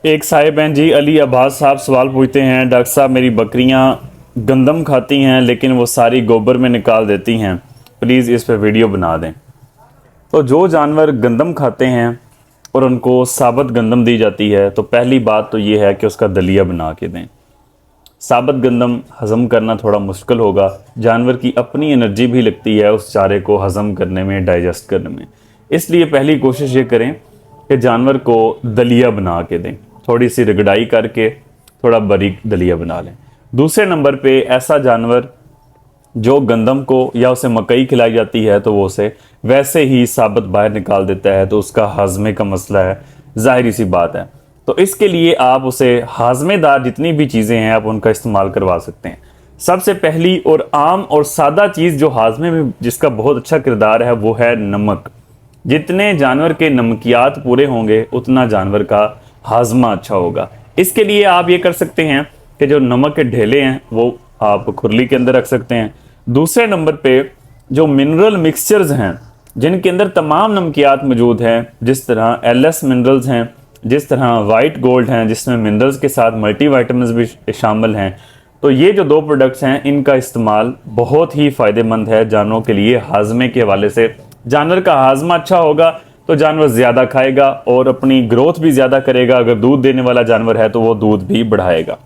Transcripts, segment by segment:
एक साहिब हैं जी, अली अब्बास साहब सवाल पूछते हैं, डॉक्टर साहब मेरी बकरियां गंदम खाती हैं लेकिन वो सारी गोबर में निकाल देती हैं, प्लीज़ इस पर वीडियो बना दें। तो जो जानवर गंदम खाते हैं और उनको साबुत गंदम दी जाती है तो पहली बात तो ये है कि उसका दलिया बना के दें। साबुत गंदम हज़म करना थोड़ा मुश्किल होगा, जानवर की अपनी एनर्जी भी लगती है उस चारे को हज़म करने में, डाइजेस्ट करने में। इसलिए पहली कोशिश ये करें कि जानवर को दलिया बना के दें, थोड़ी सी रगड़ाई करके थोड़ा बारीक दलिया बना लें। दूसरे नंबर पे ऐसा जानवर जो गंदम को या उसे मकई खिलाई जाती है तो वो उसे वैसे ही साबुत बाहर निकाल देता है, तो उसका हाजमे का मसला है, जाहिर सी बात है। तो इसके लिए आप उसे हाजमेदार जितनी भी चीज़ें हैं आप उनका इस्तेमाल करवा सकते हैं। सबसे पहली और आम और सादा चीज़ जो हाजमे में जिसका बहुत अच्छा किरदार है वो है नमक। जितने जानवर के नमकियात पूरे होंगे उतना जानवर का हाजमा अच्छा होगा। इसके लिए आप ये कर सकते हैं कि जो नमक के ढेले हैं वो आप खुरली के अंदर रख सकते हैं। दूसरे नंबर पे जो मिनरल मिक्सचर्स हैं जिनके अंदर तमाम नमकियात मौजूद हैं, जिस तरह एलएस मिनरल्स हैं, जिस तरह वाइट गोल्ड हैं जिसमें मिनरल्स के साथ मल्टीविटामिन्स भी शामिल हैं, तो ये जो दो प्रोडक्ट्स हैं इनका इस्तेमाल बहुत ही फ़ायदेमंद है जानवरों के लिए हाजमे के हवाले से। जानवर का हाजमा अच्छा होगा तो जानवर ज़्यादा खाएगा और अपनी ग्रोथ भी ज़्यादा करेगा। अगर दूध देने वाला जानवर है तो वो दूध भी बढ़ाएगा।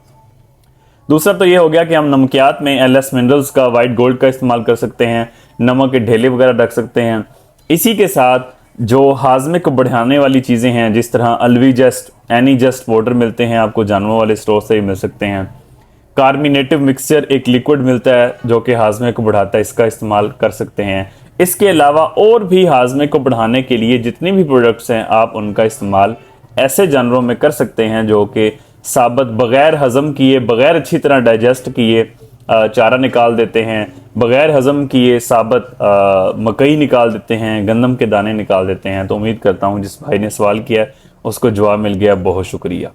दूसरा तो ये हो गया कि हम नमकियात में एलएस मिनरल्स का, वाइट गोल्ड का इस्तेमाल कर सकते हैं, नमक के ढेले वगैरह रख सकते हैं। इसी के साथ जो हाजमे को बढ़ाने वाली चीज़ें हैं जिस तरह Alvi just, any just powder मिलते हैं आपको जानवरों वाले स्टोर से ही मिल सकते हैं। कार्मिनेटिव मिक्सचर एक लिक्विड मिलता है जो कि हाजमे को बढ़ाता है, इसका इस्तेमाल कर सकते हैं। इसके अलावा और भी हाजमे को बढ़ाने के लिए जितने भी प्रोडक्ट्स हैं आप उनका इस्तेमाल ऐसे जानवरों में कर सकते हैं जो कि साबुत बग़ैर हज़म किए, बग़ैर अच्छी तरह डाइजेस्ट किए चारा निकाल देते हैं, बग़ैर हज़म किए साबुत मकई निकाल देते हैं, गंदम के दाने निकाल देते हैं। तो उम्मीद करता हूँ जिस भाई ने सवाल किया उसको जवाब मिल गया। बहुत शुक्रिया।